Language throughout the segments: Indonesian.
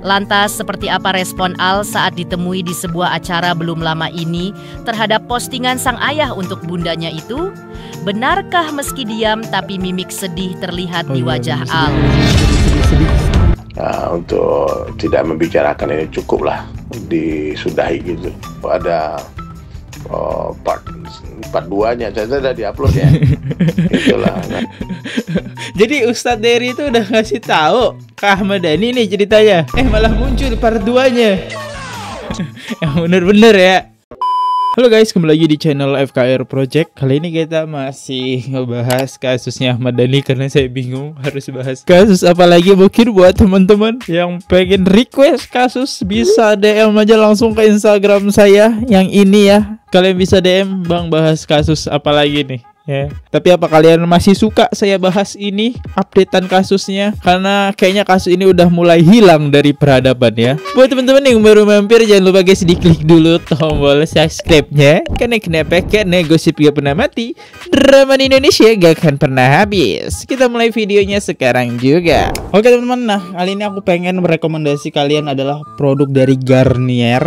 Lantas, seperti apa respon Al saat ditemui di sebuah acara belum lama ini terhadap postingan sang ayah untuk bundanya itu? Benarkah meski diam tapi mimik sedih terlihat di wajah Al? Untuk tidak membicarakan ini cukuplah disudahi gitu. Ada part 2-nya sudah diupload ya. Itulah. Jadi Ustadz Dery itu udah ngasih tahu ke Ahmad Dhani nih ceritanya. Malah muncul part 2-nya. Yang bener-bener ya. Halo guys, kembali lagi di channel FKR Project. Kali ini kita masih ngebahas kasusnya Ahmad Dhani karena saya bingung harus bahas kasus apa lagi. Mungkin buat teman-teman yang pengen request kasus bisa DM aja langsung ke Instagram saya yang ini ya. Kalian bisa DM, Bang, bahas kasus apa lagi nih ya. Tapi apa kalian masih suka saya bahas ini, updatean kasusnya? Karena kayaknya kasus ini udah mulai hilang dari peradaban ya. Buat teman-teman yang baru mampir, jangan lupa guys diklik dulu tombol subscribe-nya. Karena gosip gak pernah mati, drama di Indonesia gak akan pernah habis. Kita mulai videonya sekarang juga. Oke teman-teman, nah kali ini aku pengen merekomendasi kalian adalah produk dari Garnier.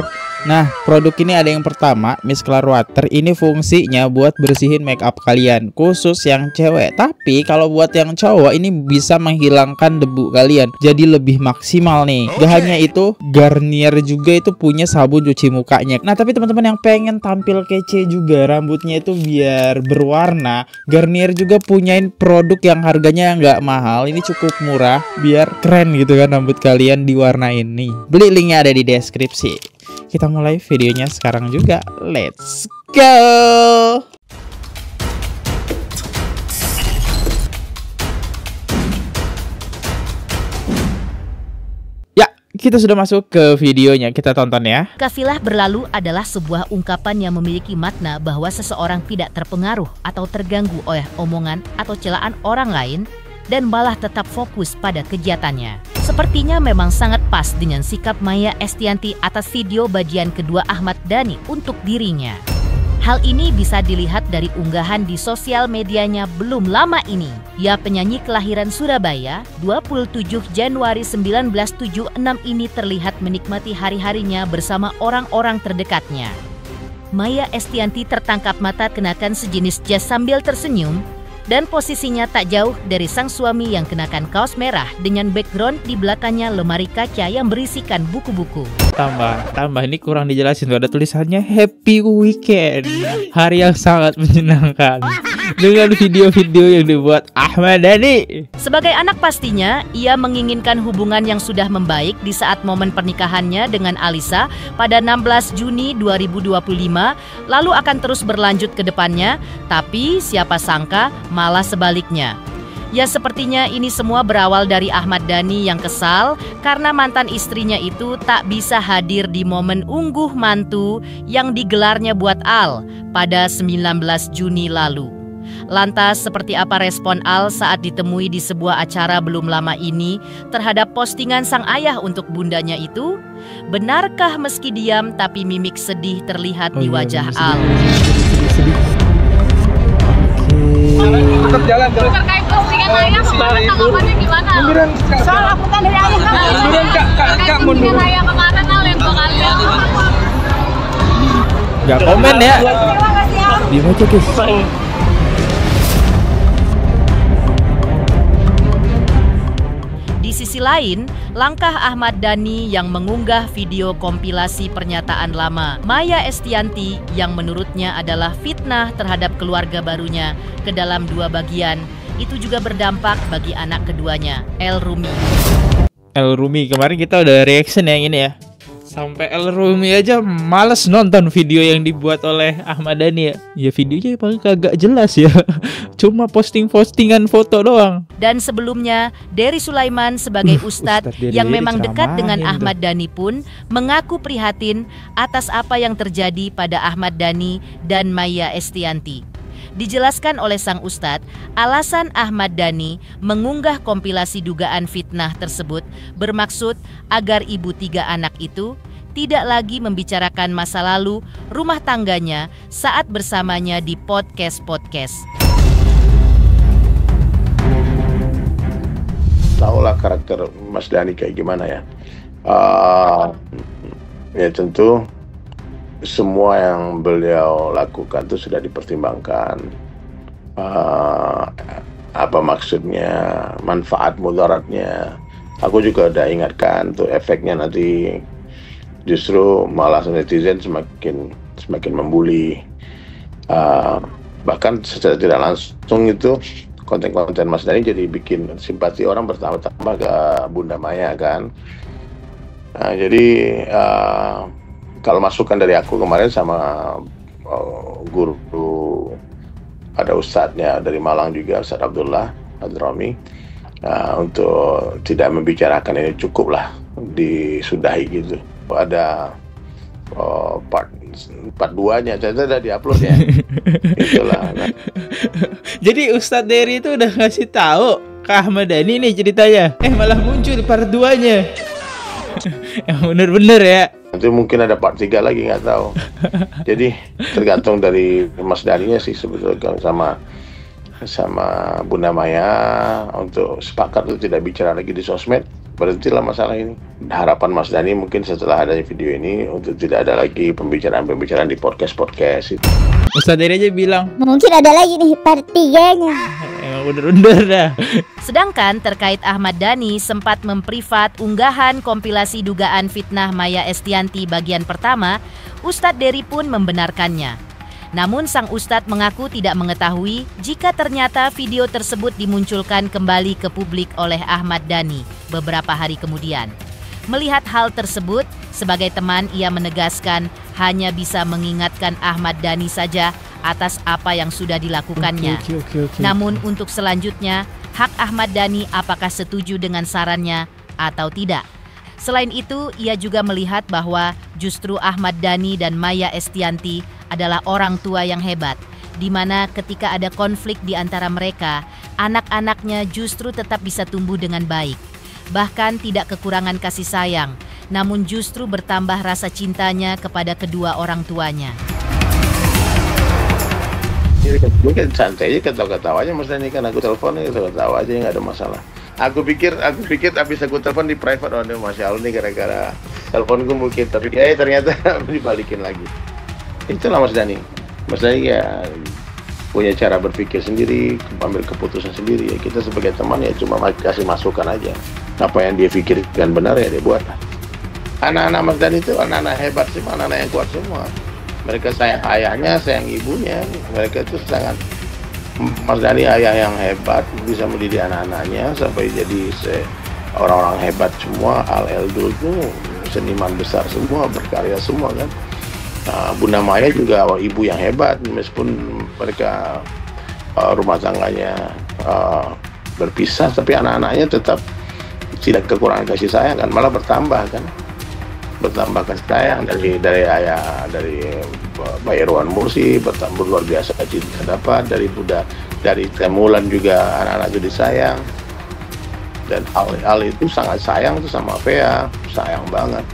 Nah, produk ini ada yang pertama, Micellar Water. Ini fungsinya buat bersihin make up kalian, khusus yang cewek. Tapi kalau buat yang cowok ini bisa menghilangkan debu kalian, jadi lebih maksimal nih. Gak hanya itu, Garnier juga itu punya sabun cuci mukanya. Nah, tapi teman-teman yang pengen tampil kece juga, rambutnya itu biar berwarna, Garnier juga punyain produk yang harganya nggak mahal. Ini cukup murah, biar keren gitu kan rambut kalian diwarnain nih. Beli linknya ada di deskripsi. Kita mulai videonya sekarang juga. Let's go. Ya, kita sudah masuk ke videonya. Kita tonton ya. Kafilah berlalu adalah sebuah ungkapan yang memiliki makna bahwa seseorang tidak terpengaruh atau terganggu oleh omongan atau celaan orang lain dan malah tetap fokus pada kegiatannya. Sepertinya memang sangat pas dengan sikap Maya Estianty atas video bagian kedua Ahmad Dhani untuk dirinya. Hal ini bisa dilihat dari unggahan di sosial medianya belum lama ini. Ya, penyanyi kelahiran Surabaya, 27 Januari 1976 ini terlihat menikmati hari-harinya bersama orang-orang terdekatnya. Maya Estianty tertangkap mata kenakan sejenis jas sambil tersenyum, dan posisinya tak jauh dari sang suami yang kenakan kaos merah dengan background di belakangnya lemari kaca yang berisikan buku-buku. Tambah ini kurang dijelasin tuh, ada tulisannya Happy Weekend, hari yang sangat menyenangkan, dengan video-video yang dibuat Ahmad Dhani. Sebagai anak pastinya, ia menginginkan hubungan yang sudah membaik di saat momen pernikahannya dengan Alisa pada 16 Juni 2025, lalu akan terus berlanjut ke depannya, tapi siapa sangka malah sebaliknya. Ya, sepertinya ini semua berawal dari Ahmad Dhani yang kesal karena mantan istrinya itu tak bisa hadir di momen ungguh mantu yang digelarnya buat Al pada 19 Juni lalu. Lantas, seperti apa respon Al saat ditemui di sebuah acara belum lama ini terhadap postingan sang ayah untuk bundanya itu? Benarkah meski diam tapi mimik sedih terlihat di wajah Al? Tetap jalan terus. Terkait postingan ayah kemarin tanggapannya gimana? Munduran kak. Salah bukan dari ayah. Munduran kak mundur. Postingan ayah kemarin Al yang kalian. Gak komen ya. Terima kasih Al. Diam aja guys. Di sisi lain, langkah Ahmad Dhani yang mengunggah video kompilasi pernyataan lama Maya Estianty yang menurutnya adalah fitnah terhadap keluarga barunya ke dalam 2 bagian, itu juga berdampak bagi anak keduanya, El Rumi. El Rumi, kemarin kita udah reaction yang ini ya. Sampai El Rumi aja males nonton video yang dibuat oleh Ahmad Dhani ya. Ya videonya paling kagak jelas ya. Cuma postingan foto doang. Dan sebelumnya, Dery Sulaiman sebagai ustadz yang memang dekat dengan Ahmad Dhani pun mengaku prihatin atas apa yang terjadi pada Ahmad Dhani dan Maya Estianty. Dijelaskan oleh sang ustadz, alasan Ahmad Dhani mengunggah kompilasi dugaan fitnah tersebut bermaksud agar ibu 3 anak itu tidak lagi membicarakan masa lalu rumah tangganya saat bersamanya di podcast-podcast. Tahulah karakter Mas Dhani kayak gimana ya. Ya tentu semua yang beliau lakukan itu sudah dipertimbangkan. Apa maksudnya, manfaat mudaratnya. Aku juga udah ingatkan tuh efeknya nanti justru malah netizen semakin membuli. Bahkan secara tidak langsung itu konten-konten Mas Dhani jadi bikin simpati orang bertambah-tambah ke Bunda Maya kan. Nah, jadi kalau masukan dari aku kemarin sama guru, ada ustadznya dari Malang juga, Ustadz Abdullah Hadrami, untuk tidak membicarakan ini, cukup lah disudahi gitu. Ada part 2-nya, ternyata udah diupload ya. Itulah. Nah. Jadi Ustadz Dery itu udah ngasih tahu ke Ahmad Dhani nih ceritanya. Malah muncul part 2-nya. Yang bener-bener ya. Nanti mungkin ada part 3 lagi, nggak tahu. Jadi tergantung dari Mas Dhani-nya sih sebetulnya sama Bunda Maya untuk sepakat untuk tidak bicara lagi di sosmed. Berhentilah masalah ini. Harapan Mas Dhani mungkin setelah adanya video ini untuk tidak ada lagi pembicaraan di podcast itu. Ustadz Dery aja bilang Mungkin ada lagi nih part 3-nya. emang bener-bener dah. Sedangkan terkait Ahmad Dhani sempat memprivat unggahan kompilasi dugaan fitnah Maya Estianty bagian pertama, Ustadz Dery pun membenarkannya. Namun sang Ustadz mengaku tidak mengetahui jika ternyata video tersebut dimunculkan kembali ke publik oleh Ahmad Dhani beberapa hari kemudian. Melihat hal tersebut, sebagai teman ia menegaskan hanya bisa mengingatkan Ahmad Dhani saja atas apa yang sudah dilakukannya. Okay. Namun untuk selanjutnya, hak Ahmad Dhani apakah setuju dengan sarannya atau tidak. Selain itu, ia juga melihat bahwa justru Ahmad Dhani dan Maya Estianty adalah orang tua yang hebat, di mana ketika ada konflik di antara mereka, anak-anaknya justru tetap bisa tumbuh dengan baik. Bahkan tidak kekurangan kasih sayang, namun justru bertambah rasa cintanya kepada kedua orang tuanya. Mungkin santai aja, ketawa-ketawa aja Mas Dhani, kan aku teleponnya ketawa aja, nggak ada masalah. Aku pikir habis aku telepon di private, Masya Allah nih gara-gara teleponku mungkin, tapi ternyata dibalikin lagi. Itulah Mas Dhani. Mas Dhani ya punya cara berpikir sendiri, ambil keputusan sendiri. Ya kita sebagai teman ya cuma kasih masukan aja. Apa yang dia pikirkan benar ya dia buat. Anak-anak Mas Dhani itu anak-anak hebat semua, anak-anak yang kuat semua. Mereka sayang ayahnya, sayang ibunya. Mereka itu sangat, Mas Dhani ayah yang hebat, bisa mendidik anak-anaknya sampai jadi orang-orang hebat semua. Al-Eldul itu seniman besar semua, berkarya semua kan. Nah, Bunda Maya juga ibu yang hebat, meskipun mereka rumah tangganya berpisah, tapi anak-anaknya tetap tidak kekurangan kasih sayang kan, malah bertambah kasih sayang dari ayah, dari Pak Irwan Mursi, bertambah luar biasa cinta dapat dari Temulan juga anak-anak itu disayang, dan Al itu sangat sayang tuh sama Fea, sayang banget.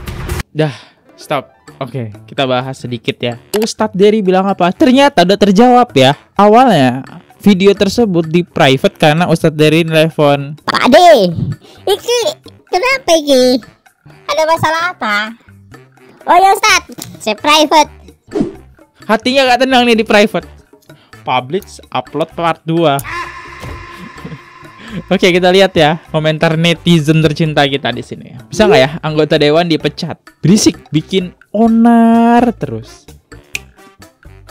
Dah, stop. Oke, kita bahas sedikit ya. Ustadz Dery bilang apa? Ternyata udah terjawab ya. Awalnya video tersebut di private karena Ustadz Dery nelfon. Pak De, iki kenapa iki? Ada masalah apa? Oh ya Ustadz, saya private. Hatinya gak tenang nih di private. Publish, upload part 2. Oke, kita lihat ya komentar netizen tercinta kita di sini. Bisa nggak ya anggota dewan dipecat? Berisik, bikin onar terus.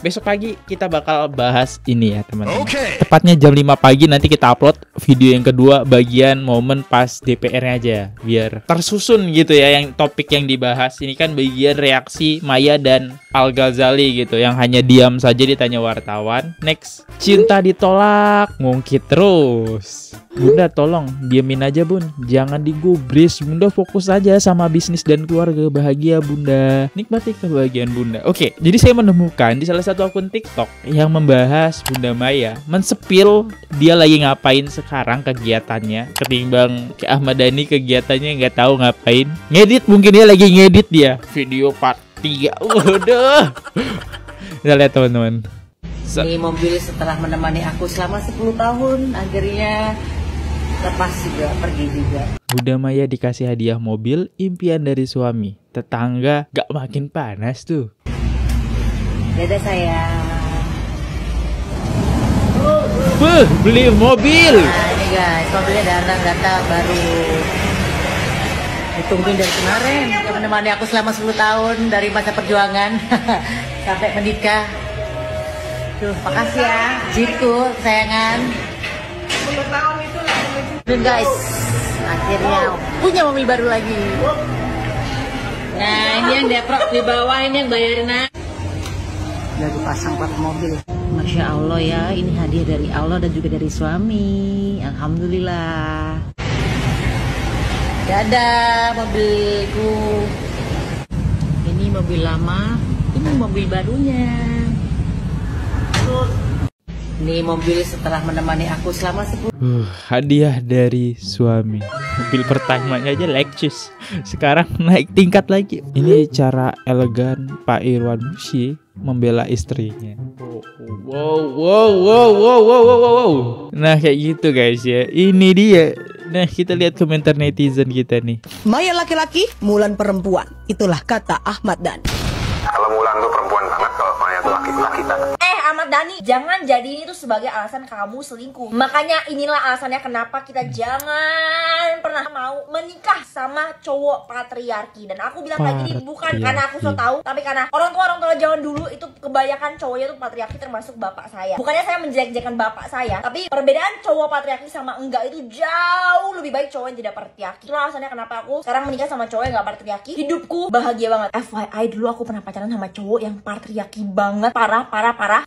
Besok pagi kita bakal bahas ini ya teman-teman. Tepatnya jam 5 pagi nanti kita upload video yang kedua bagian momen pas DPR-nya aja, biar tersusun gitu ya yang topik yang dibahas. Ini kan bagian reaksi Maya dan Al Ghazali gitu, yang hanya diam saja ditanya wartawan. Next, cinta ditolak, ngungkit terus. Bunda tolong diamin aja Bun, jangan digubris. Bunda fokus aja sama bisnis dan keluarga. Bahagia Bunda, nikmati kebahagiaan Bunda. Oke, jadi saya menemukan di salah satu akun TikTok yang membahas Bunda Maya, mensepil dia lagi ngapain sekarang kegiatannya, ketimbang ke Ahmad Dhani kegiatannya nggak tahu ngapain. Ngedit, mungkin dia lagi ngedit dia video part 3. Waduh. Kita lihat teman-teman. Ini mobil setelah menemani aku selama 10 tahun, akhirnya lepas juga, pergi juga. Bunda Maya dikasih hadiah mobil impian dari suami. Tetangga gak makin panas tuh. Dadah sayang. Beli mobil. Nah ini guys, mobilnya datang baru. Ditungguin dari kemarin. Yang menemani aku selama 10 tahun dari masa perjuangan sampai menikah. Tuh, makasih ya, Jiku, kesayangan. 10 tahun itu lah. Dan guys, akhirnya punya mobil baru lagi. Nah, ini yang deprok di bawah, ini yang bayarin. Lagi pasang plat mobil. Masya Allah ya, ini hadiah dari Allah dan juga dari suami. Alhamdulillah. Dadah mobilku. Ini mobil lama, ini mobil barunya. Ini mobil setelah menemani aku selama 10. Hadiah dari suami. Mobil pertamanya aja Lexus, sekarang naik tingkat lagi. Ini cara elegan Pak Irwan Mursi membela istrinya. Wow. Nah kayak gitu guys ya. Ini dia. Nah kita lihat komentar netizen kita nih. Maya laki-laki, Mulan perempuan. Itulah kata Ahmad Dhani. Kalau Mulan tuh perempuan banget, kalau Maya tuh laki-laki banget. Ahmad Dhani, jangan jadiin itu sebagai alasan kamu selingkuh. Makanya inilah alasannya kenapa kita jangan pernah mau menikah sama cowok patriarki. Dan aku bilang lagi ini bukan karena aku so tahu, tapi karena orang tua zaman dulu itu kebanyakan cowoknya tuh patriarki, termasuk bapak saya. Bukannya saya menjelek-jelekan bapak saya, tapi perbedaan cowok patriarki sama enggak itu jauh lebih baik cowok yang tidak patriarki. Itulah alasannya kenapa aku sekarang menikah sama cowok yang gak patriarki. Hidupku bahagia banget. FYI, dulu aku pernah pacaran sama cowok yang patriarki banget, parah.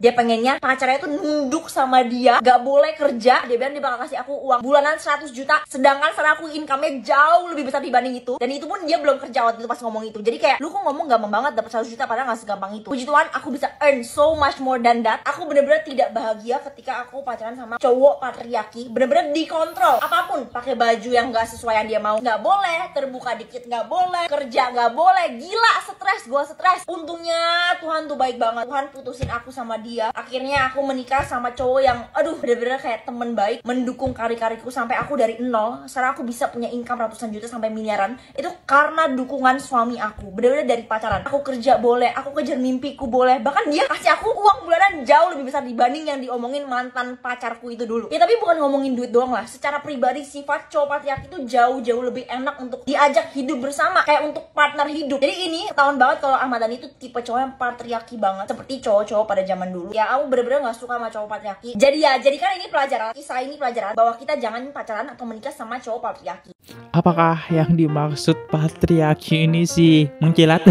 Dia pengennya pacarnya tuh nunduk sama dia, gak boleh kerja. Dia bilang dia bakal kasih aku uang bulanan 100 juta, sedangkan sekarang aku income-nya jauh lebih besar dibanding itu. Dan itu pun dia belum kerja waktu itu pas ngomong itu. Jadi kayak, lu kok ngomong gampang banget dapat 100 juta padahal gak segampang itu. Puji Tuhan, aku bisa earn so much more than that. Aku bener-bener tidak bahagia ketika aku pacaran sama cowok patriarki. Bener-bener dikontrol apapun, pakai baju yang gak sesuai yang dia mau gak boleh, terbuka dikit gak boleh, kerja gak boleh. Gila, stres, gua stres. Untungnya Tuhan tuh baik banget. Tuhan putusin aku sama dia. Akhirnya aku menikah sama cowok yang aduh bener-bener kayak temen baik, mendukung karir-karirku sampai aku dari nol. Sekarang aku bisa punya income ratusan juta sampai miliaran. Itu karena dukungan suami aku. Bener-bener dari pacaran. Aku kerja boleh, aku kejar mimpiku boleh. Bahkan dia kasih aku uang bulanan jauh lebih besar dibanding yang diomongin mantan pacarku itu dulu. Ya tapi bukan ngomongin duit doang lah. Secara pribadi sifat cowok patriarki itu jauh-jauh lebih enak untuk diajak hidup bersama, kayak untuk partner hidup. Jadi ini ketahuan banget kalau Ahmad Dhani itu tipe cowok yang patriarki banget, seperti cowok-cowok pada zaman dulu. Ya aku bener-bener gak suka sama cowok patriarki. Jadi kan ini pelajaran, kisah ini pelajaran bahwa kita jangan pacaran atau menikah sama cowok patriarki. Apakah yang dimaksud patriarki ini sih mengkilat?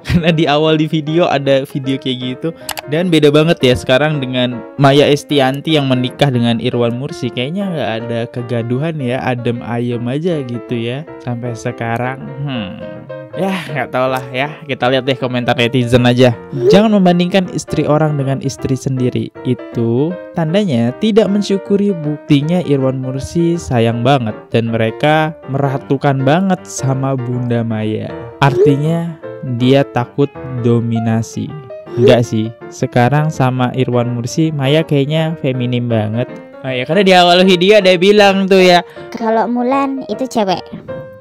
Karena di awal di video ada video kayak gitu. Dan beda banget ya sekarang dengan Maya Estianty yang menikah dengan Irwan Mursi. Kayaknya gak ada kegaduhan ya, adem ayem aja gitu ya sampai sekarang. Ya nggak tau lah ya, kita lihat deh komentar netizen aja. Jangan membandingkan istri orang dengan istri sendiri. Itu tandanya tidak mensyukuri. Buktinya Irwan Mursi sayang banget dan mereka meratukan banget sama Bunda Maya. Artinya dia takut dominasi. Enggak sih, sekarang sama Irwan Mursi Maya kayaknya feminim banget. Oh ya, karena di awal video ada bilang tuh ya, kalau Mulan itu cewek,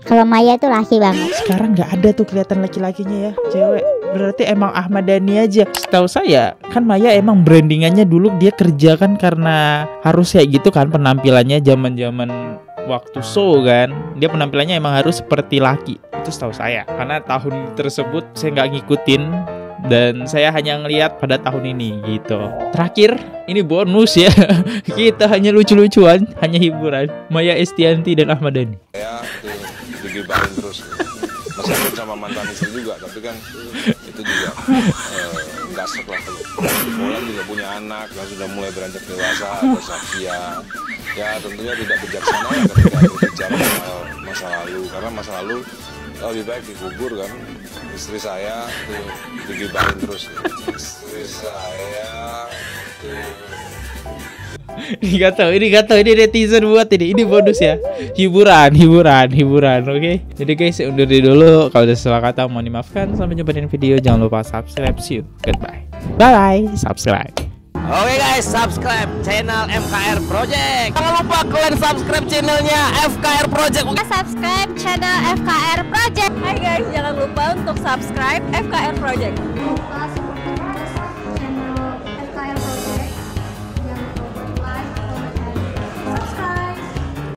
kalau Maya itu laki banget. Sekarang nggak ada tuh kelihatan laki-lakinya ya, cewek. Berarti emang Ahmad Dhani aja. Setahu saya kan Maya emang brandingannya dulu dia kerja kan karena harus kayak gitu kan penampilannya zaman-zaman waktu show kan. Dia penampilannya emang harus seperti laki. Itu setahu saya. Karena tahun tersebut saya nggak ngikutin dan saya hanya ngelihat pada tahun ini gitu. Terakhir ini bonus ya. Kita hanya lucu-lucuan, hanya hiburan. Maya Estianty dan Ahmad Dhani. Ya digibahin terus. Meskipun sama mantan istri juga, tapi kan itu juga nggak serk lah. Mulan juga punya anak yang sudah mulai beranjak dewasa, ada Safia. Ya tentunya tidak bijaksana ya ketika berbicara soal masa lalu, karena masa lalu lebih baik dikubur kan. Istri saya digibahin terus. Istri saya ini gak tahu ini netizen buat ini bonus ya, hiburan oke. Jadi guys undur dulu, kalau ada salah kata mohon dimaafkan. Sampai jumpa di video, jangan lupa subscribe. See you, goodbye, bye, subscribe. Oke guys, subscribe channel FKR Project. Jangan lupa kalian subscribe channelnya FKR Project. Subscribe channel FKR Project. Hai guys, jangan lupa untuk subscribe FKR Project.